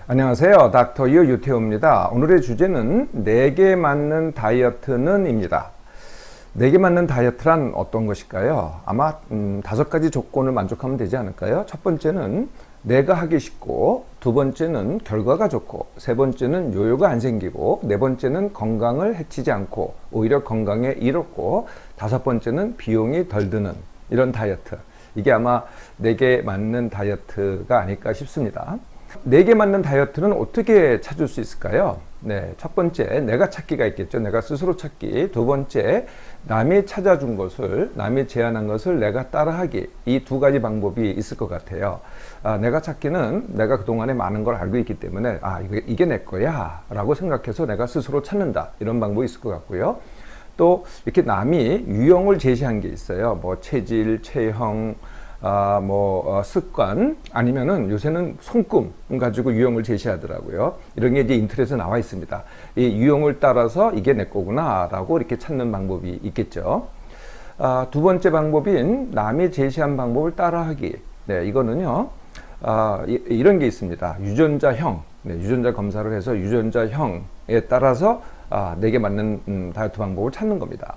안녕하세요. 닥터 유 유태호입니다. 오늘의 주제는 내게 맞는 다이어트는 입니다. 내게 맞는 다이어트란 어떤 것일까요? 아마 5가지 조건을 만족하면 되지 않을까요? 첫 번째는 내가 하기 쉽고, 두 번째는 결과가 좋고, 세 번째는 요요가 안 생기고, 네 번째는 건강을 해치지 않고 오히려 건강에 이롭고, 다섯 번째는 비용이 덜 드는 이런 다이어트. 이게 아마 내게 맞는 다이어트가 아닐까 싶습니다. 내게 맞는 다이어트는 어떻게 찾을 수 있을까요? 네, 첫 번째, 내가 찾기가 있겠죠. 내가 스스로 찾기. 두 번째, 남이 찾아준 것을, 남이 제안한 것을 내가 따라하기. 이 두 가지 방법이 있을 것 같아요. 내가 찾기는 내가 그동안에 많은 걸 알고 있기 때문에 이게 내 거야 라고 생각해서 내가 스스로 찾는다. 이런 방법이 있을 것 같고요. 또 이렇게 남이 유형을 제시한 게 있어요. 뭐 체질, 체형, 습관, 아니면은 요새는 손금 가지고 유형을 제시하더라고요. 이런 게 이제 인터넷에 나와 있습니다. 이 유형을 따라서 이게 내 거구나 라고 이렇게 찾는 방법이 있겠죠. 두 번째 방법인 남이 제시한 방법을 따라하기. 네, 이거는요, 이런 게 있습니다. 유전자형, 네, 유전자 검사를 해서 유전자형에 따라서 내게 맞는 다이어트 방법을 찾는 겁니다.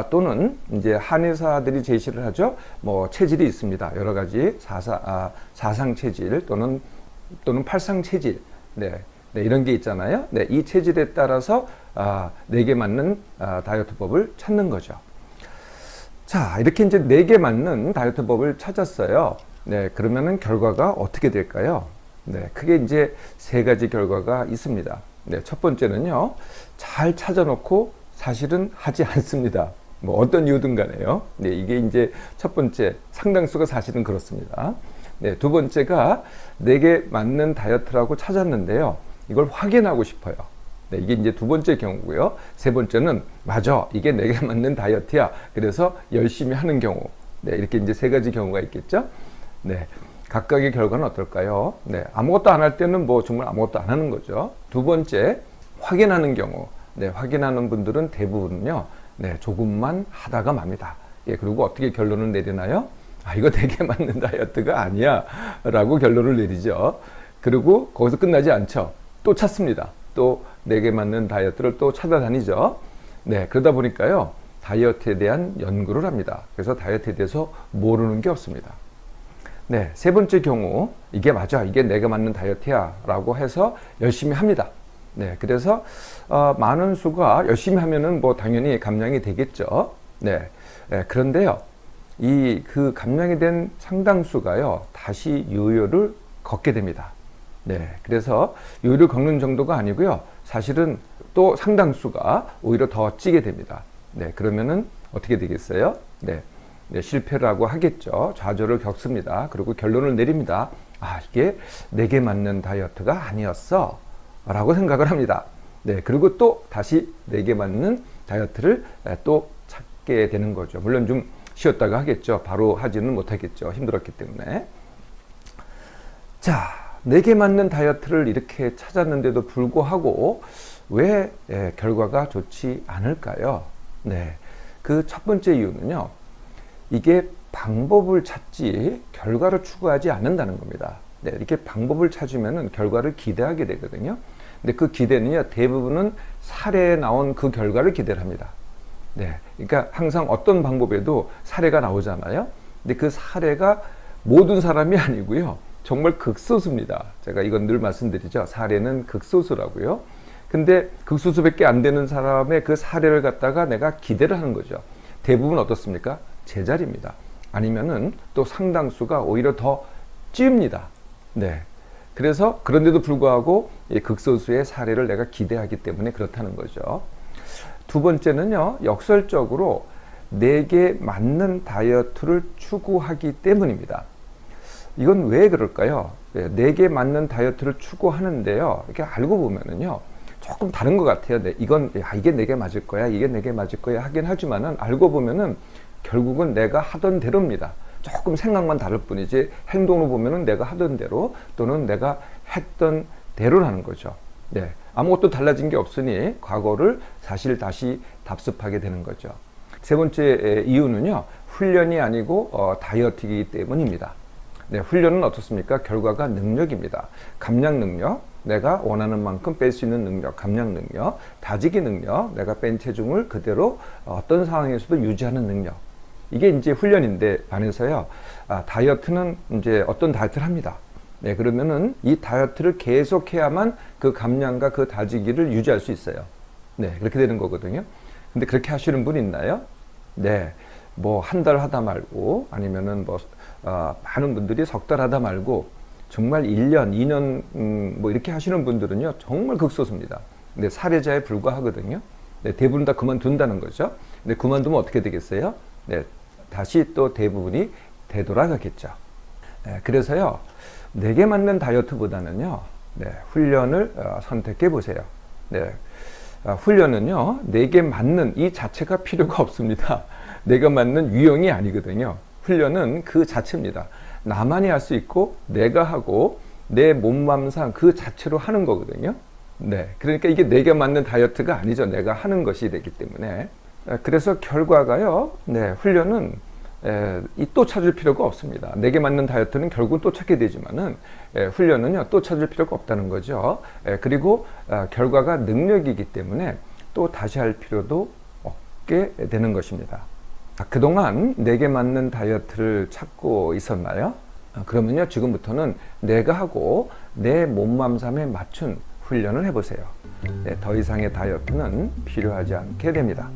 또는 이제 한의사들이 제시를 하죠. 뭐 체질이 있습니다. 여러 가지 사상 체질 또는 팔상 체질, 네, 이런 게 있잖아요. 네, 이 체질에 따라서 내게 맞는 다이어트법을 찾는 거죠. 자, 이렇게 이제 내게 맞는 다이어트법을 찾았어요. 네, 그러면은 결과가 어떻게 될까요? 네, 크게 이제 세 가지 결과가 있습니다. 네, 첫 번째는요, 잘 찾아놓고 사실은 하지 않습니다. 뭐 어떤 이유든 간에요. 네, 이게 이제 첫 번째, 상당수가 사실은 그렇습니다. 네, 두 번째가 내게 맞는 다이어트라고 찾았는데요, 이걸 확인하고 싶어요. 네, 이게 이제 두 번째 경우고요. 세 번째는 맞아, 이게 내게 맞는 다이어트야. 그래서 열심히 하는 경우. 네, 이렇게 이제 세 가지 경우가 있겠죠. 네, 각각의 결과는 어떨까요? 네, 아무것도 안 할 때는 뭐 정말 아무것도 안 하는 거죠. 두 번째, 확인하는 경우. 네, 확인하는 분들은 대부분은요, 네, 조금만 하다가 맙니다. 예, 그리고 어떻게 결론을 내리나요? 이거 되게 맞는 다이어트가 아니야 라고 결론을 내리죠. 그리고 거기서 끝나지 않죠. 또 찾습니다. 또 내게 맞는 다이어트를 또 찾아다니죠. 네, 그러다 보니까요, 다이어트에 대한 연구를 합니다. 그래서 다이어트에 대해서 모르는 게 없습니다. 네, 세 번째 경우, 이게 맞아, 이게 내가 맞는 다이어트야 라고 해서 열심히 합니다. 네, 그래서 많은 수가 열심히 하면은 뭐 당연히 감량이 되겠죠. 네, 그런데요, 그 감량이 된 상당수가요, 다시 요요를 걷게 됩니다. 네, 그래서 요요를 걷는 정도가 아니고요, 사실은 또 상당수가 오히려 더 찌게 됩니다. 네, 그러면은 어떻게 되겠어요? 네, 실패라고 하겠죠. 좌절을 겪습니다. 그리고 결론을 내립니다. 이게 내게 맞는 다이어트가 아니었어 라고 생각을 합니다. 네, 그리고 또 다시 내게 맞는 다이어트를 또 찾게 되는 거죠. 물론 좀 쉬었다가 하겠죠. 바로 하지는 못하겠죠. 힘들었기 때문에. 자, 내게 맞는 다이어트를 이렇게 찾았는데도 불구하고 왜 결과가 좋지 않을까요? 네, 그 첫 번째 이유는요, 이게 방법을 찾지 결과를 추구하지 않는다는 겁니다. 네, 이렇게 방법을 찾으면은 결과를 기대하게 되거든요. 근데 그 기대는요, 대부분은 사례에 나온 그 결과를 기대를 합니다. 네, 그러니까 항상 어떤 방법에도 사례가 나오잖아요. 근데 그 사례가 모든 사람이 아니고요, 정말 극소수입니다. 제가 이건 늘 말씀드리죠. 사례는 극소수라고요. 근데 극소수밖에 안 되는 사람의 그 사례를 갖다가 내가 기대를 하는 거죠. 대부분 어떻습니까? 제자리입니다. 아니면은 또 상당수가 오히려 더 찌웁니다. 네. 그래서 그런데도 불구하고 이 극소수의 사례를 내가 기대하기 때문에 그렇다는 거죠. 두 번째는요, 역설적으로 내게 맞는 다이어트를 추구하기 때문입니다. 이건 왜 그럴까요? 내게 맞는 다이어트를 추구하는데요, 이렇게 알고 보면은요, 조금 다른 것 같아요. 이게 내게 맞을 거야, 이게 내게 맞을 거야 하긴 하지만은 알고 보면은 결국은 내가 하던 대로입니다. 조금 생각만 다를 뿐이지 행동으로 보면은 내가 하던 대로 또는 내가 했던 대로라는 거죠. 네, 아무것도 달라진 게 없으니 과거를 사실 다시 답습하게 되는 거죠. 세 번째 이유는요, 훈련이 아니고 다이어트이기 때문입니다. 네, 훈련은 어떻습니까? 결과가 능력입니다. 감량 능력, 내가 원하는 만큼 뺄 수 있는 능력, 감량 능력, 다지기 능력, 내가 뺀 체중을 그대로 어떤 상황에서도 유지하는 능력. 이게 이제 훈련인데 반해서요, 다이어트는 이제 어떤 다이어트를 합니다. 네, 그러면은 이 다이어트를 계속해야만 그 감량과 그 다지기를 유지할 수 있어요. 네, 그렇게 되는 거거든요. 근데 그렇게 하시는 분 있나요? 네, 뭐 한 달 하다 말고 아니면은 뭐 많은 분들이 석 달 하다 말고 정말 1년, 2년 뭐 이렇게 하시는 분들은요 정말 극소수입니다. 근데 사례자에 불과하거든요. 네, 대부분 다 그만둔다는 거죠. 근데 그만두면 어떻게 되겠어요? 네, 다시 또 대부분이 되돌아가겠죠. 네, 그래서요 내게 맞는 다이어트보다는요, 네, 훈련을 선택해 보세요. 네, 훈련은요 내게 맞는 이 자체가 필요가 없습니다. 내가 맞는 유형이 아니거든요. 훈련은 그 자체입니다. 나만이 할 수 있고 내가 하고 내 몸맘상 그 자체로 하는 거거든요. 네, 그러니까 이게 내가 맞는 다이어트가 아니죠. 내가 하는 것이 되기 때문에. 그래서 결과가요, 네, 훈련은 또 찾을 필요가 없습니다. 내게 맞는 다이어트는 결국은 또 찾게 되지만은 훈련은요 또 찾을 필요가 없다는 거죠. 그리고 결과가 능력이기 때문에 또 다시 할 필요도 없게 되는 것입니다. 그동안 내게 맞는 다이어트를 찾고 있었나요? 그러면요 지금부터는 내가 하고 내 몸맘삼에 맞춘 훈련을 해보세요. 더 이상의 다이어트는 필요하지 않게 됩니다.